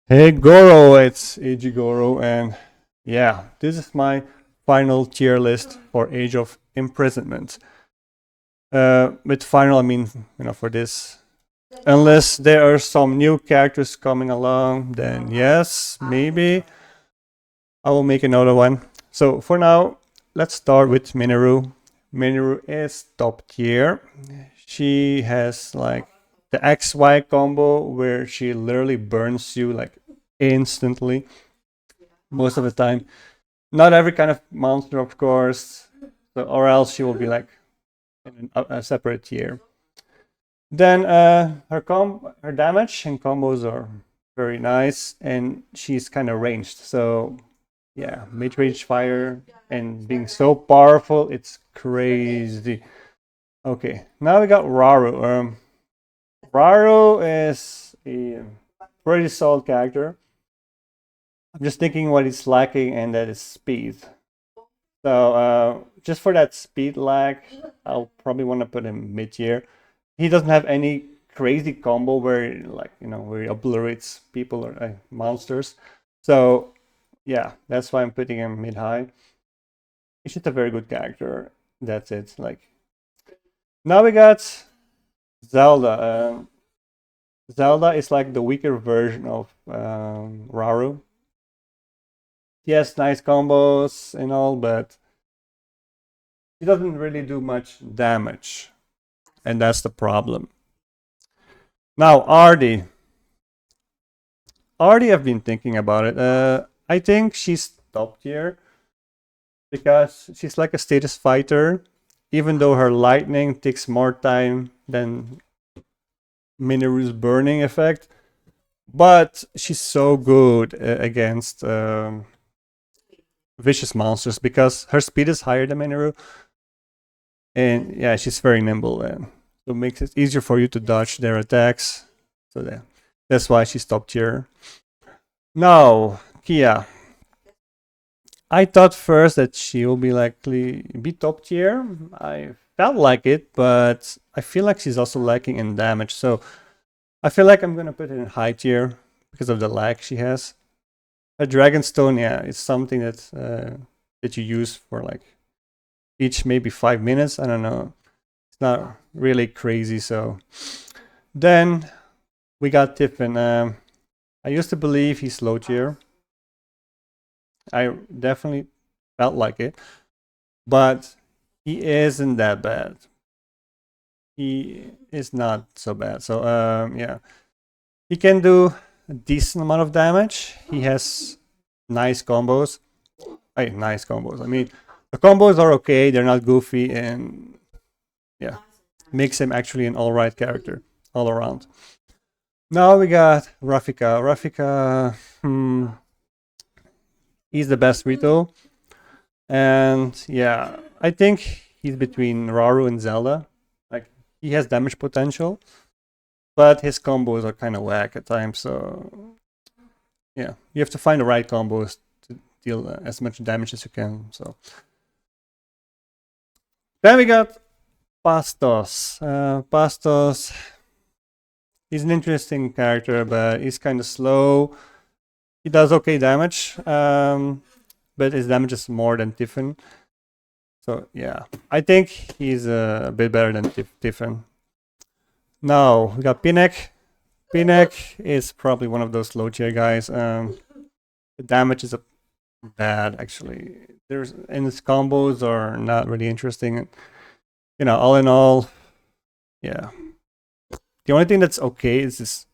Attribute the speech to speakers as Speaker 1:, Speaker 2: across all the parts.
Speaker 1: Hey Goro, it's Goro, and yeah, this is my final tier list for Age of Imprisonment. With final, I mean, for this, unless there are some new characters coming along, then yes, maybe I will make another one. So for now, let's start with Minoru. Minoru is top tier. She has like the XY combo where she literally burns you like instantly most of the time. Not every kind of monster, of course, so, or else she will be like in a separate tier. Then her damage and combos are very nice, and she's kind of ranged. So yeah, mid-range fire and being so powerful, it's crazy. Okay, now we got Raru. Raru is a pretty solid character. I'm just thinking what it's lacking, and that is speed. So just for that speed lag, I'll probably want to put him mid tier. He doesn't have any crazy combo where where he obliterates people or monsters. So yeah, that's why I'm putting him mid high. He's just a very good character. That's it. Like now we got Zelda. Zelda is like the weaker version of Raru. Yes, nice combos and all, but he doesn't really do much damage, and that's the problem. Now, Artie. Artie, I've been thinking about it. I think she's top tier because she's like a status fighter, even though her lightning takes more time than Minoru's burning effect. But she's so good against vicious monsters because her speed is higher than Minoru, and yeah, she's very nimble, and so it makes it easier for you to dodge their attacks. So that's why she's top tier. Now, Kia. I thought first that she will be likely be top tier. I felt like it, but I feel like she's also lacking in damage. So I feel like I'm gonna put it in high tier because of the lag she has. A Dragonstone, yeah, it's something that you use for like each maybe 5 minutes. I don't know. It's not really crazy. So then we got Tiffin. I used to believe he's low tier. I definitely felt like it, but he isn't that bad. He is not so bad. So yeah, he can do a decent amount of damage. He has nice combos. Nice combos. I mean, the combos are okay. They're not goofy, and yeah, makes him actually an all right character all around. Now we got Rafika. Rafika, he's the best Rito. And yeah, I think he's between Raru and Zelda. Like he has damage potential, but his combos are kind of whack at times. So yeah, you have to find the right combos to deal as much damage as you can. So then we got Pastos. Pastos, he's an interesting character, but he's kind of slow. He does okay damage, but his damage is more than Tiffin. So yeah, I think he's a bit better than Tiffin. Now we got Pinek. Pinek is probably one of those low tier guys. The damage is bad actually. And his combos are not really interesting. All in all, yeah. The only thing that's okay is this,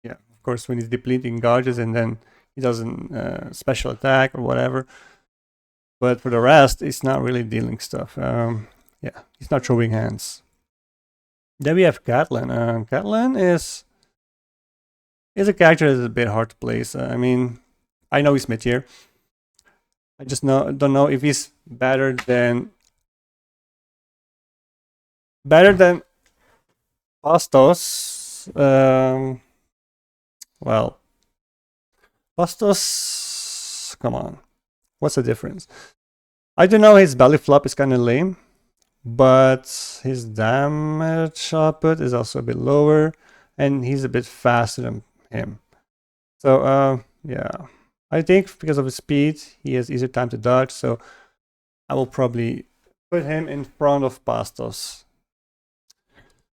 Speaker 1: yeah, of course, when he's depleting gauges and then he doesn't special attack or whatever. But for the rest, it's not really dealing stuff. Yeah, he's not throwing hands. Then we have Catelyn. Catelyn is a character that's a bit hard to place. I mean, I know he's mid tier. I just don't know if he's better than Pastos. Well, Pastos. Come on, what's the difference? I don't know. His belly flop is kind of lame, but his damage output is also a bit lower, and he's a bit faster than him. So yeah, I think because of his speed, he has easier time to dodge. So I will probably put him in front of Bastos.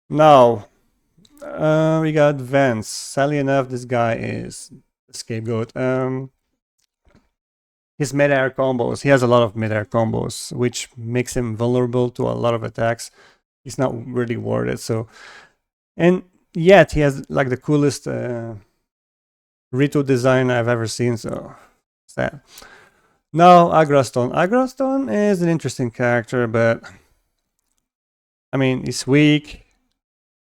Speaker 1: Now we got Vance. Sadly enough, this guy is the scapegoat. His mid-air combos. He has a lot of mid-air combos, which makes him vulnerable to a lot of attacks. He's not really worth it. So, and yet he has like the coolest Rito design I've ever seen. So sad. Now Agraston. Agraston is an interesting character, but I mean he's weak.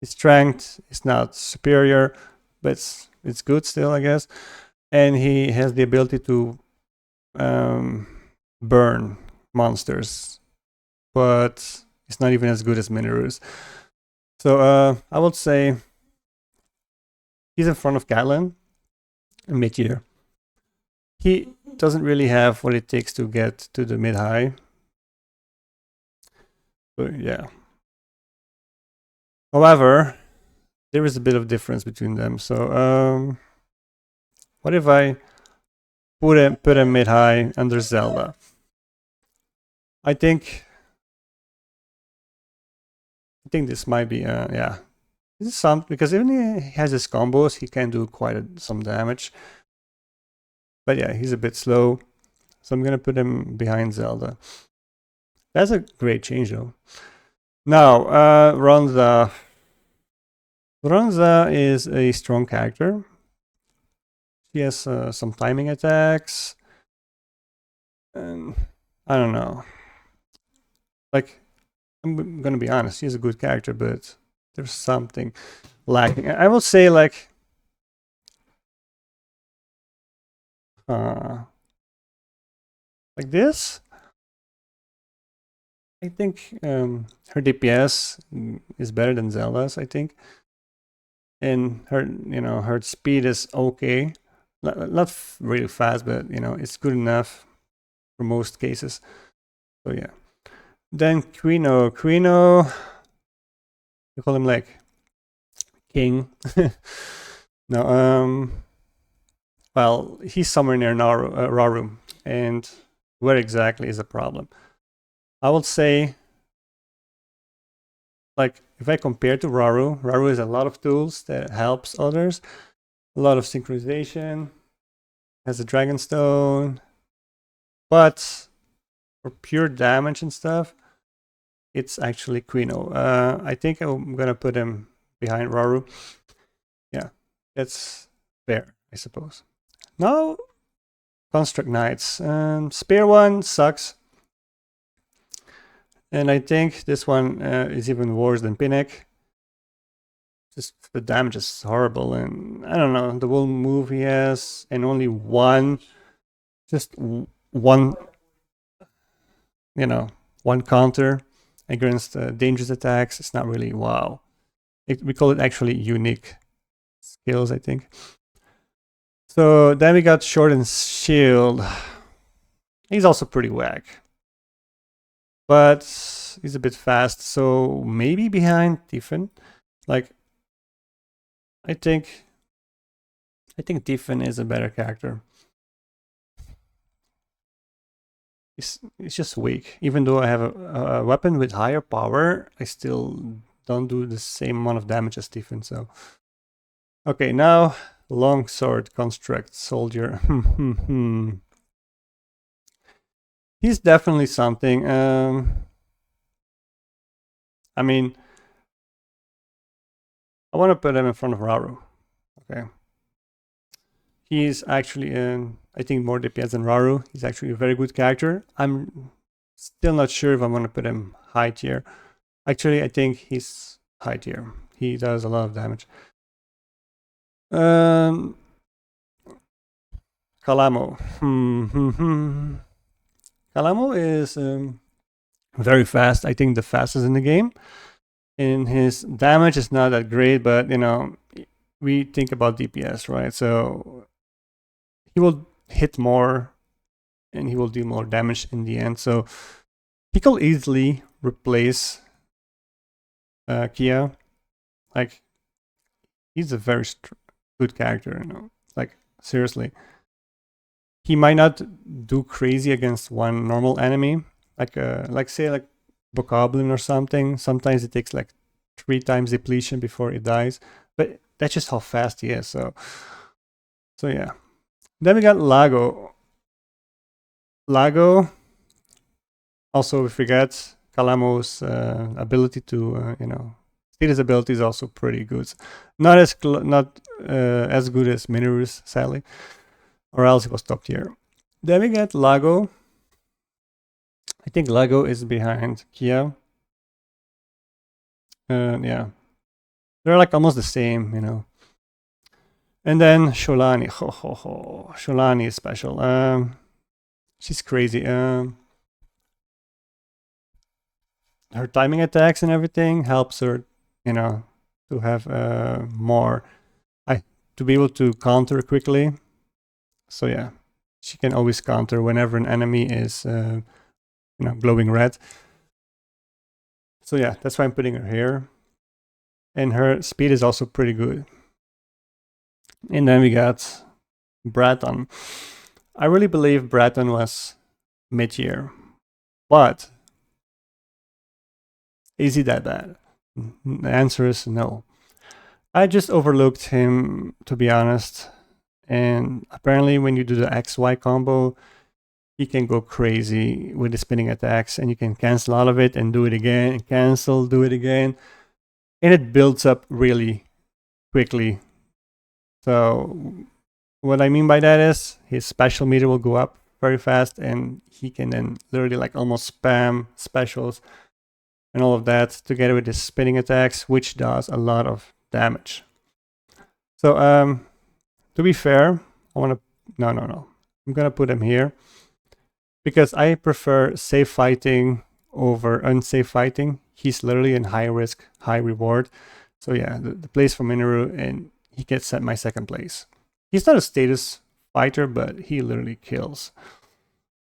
Speaker 1: His strength is not superior, but it's good still, I guess. And he has the ability to burn monsters, but it's not even as good as Minirus. So I would say he's in front of Gatlin in mid-tier. He doesn't really have what it takes to get to the mid-high. But yeah. However, there is a bit of difference between them. So what if I put him mid-high under Zelda? I think this might be yeah. This is some because even he has his combos, he can do quite some damage. But yeah, he's a bit slow, so I'm gonna put him behind Zelda. That's a great change though. Now Ronza. Ronza is a strong character. She has some timing attacks, and I don't know. Like, I'm gonna be honest, she's a good character, but there's something lacking. I will say like this. I think her DPS is better than Zelda's, I think. And her, her speed is okay. Not really fast, but, it's good enough for most cases. So, yeah. Then Quino. Quino, you call him like King. No, well, he's somewhere near Raru, and where exactly is the problem? I would say, like, if I compare to Raru, Raru has a lot of tools that helps others, a lot of synchronization, has a Dragon Stone, but for pure damage and stuff, it's actually Quino. I think I'm gonna put him behind Raru. Yeah, that's fair, I suppose. Now, Construct Knights. Spear one sucks. And I think this one is even worse than Pinnock. Just the damage is horrible, and I don't know, the one move he has, and only one, just one, one counter against dangerous attacks. It's not really wow. We call it actually unique skills, I think. So then we got Sword and Shield. He's also pretty whack, but he's a bit fast, so maybe behind Tiffen. Like, I think Tiffen is a better character. He's just weak. Even though I have a weapon with higher power, I still don't do the same amount of damage as Tiffen. So, okay, now Longsword Construct Soldier. He's definitely something. I mean, I want to put him in front of Raru. Okay. He's actually, I think, more DPS than Raru. He's actually a very good character. I'm still not sure if I'm going to put him high tier. Actually, I think he's high tier. He does a lot of damage. Kalamo. Kalamo is very fast. I think the fastest in the game. And his damage is not that great, but we think about DPS, right? So he will hit more and he will do more damage in the end. So he could easily replace Kia. Like, he's a very good character, like seriously. He might not do crazy against one normal enemy, like say like Bokoblin or something. Sometimes it takes like 3 times depletion before it dies, but that's just how fast he is. So yeah. Then we got Lago. Lago. Also, we forget Kalamo's ability to, Status ability is also pretty good. Not as as good as Minoru's, sadly, or else it was top tier. Then we got Lago. I think Lago is behind Kia. Yeah, they're like almost the same, And then Sholani. Sholani is special. She's crazy. Her timing attacks and everything helps her, to have more, to be able to counter quickly. So yeah, she can always counter whenever an enemy is, glowing red. So yeah, that's why I'm putting her here. And her speed is also pretty good. And then we got Braton. I really believe Braton was mid-tier, but is he that bad? The answer is no. I just overlooked him, to be honest. And apparently when you do the XY combo, he can go crazy with the spinning attacks, and you can cancel out of it and do it again, and cancel, do it again. And it builds up really quickly. So what I mean by that is his special meter will go up very fast, and he can then literally like almost spam specials and all of that together with his spinning attacks, which does a lot of damage. So to be fair, I want to no. I'm gonna put him here because I prefer safe fighting over unsafe fighting. He's literally in high risk, high reward. So yeah, the place for Minoru, and he gets at my second place. He's not a status fighter, but he literally kills.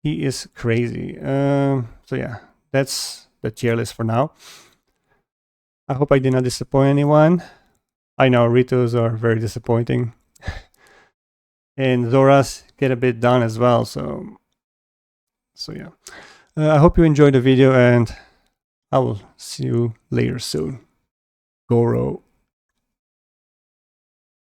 Speaker 1: He is crazy. So yeah, that's the tier list for now. I hope I did not disappoint anyone. I know Ritos are very disappointing. And Zoras get a bit down as well. So yeah. I hope you enjoyed the video, and I will see you later soon. Goro.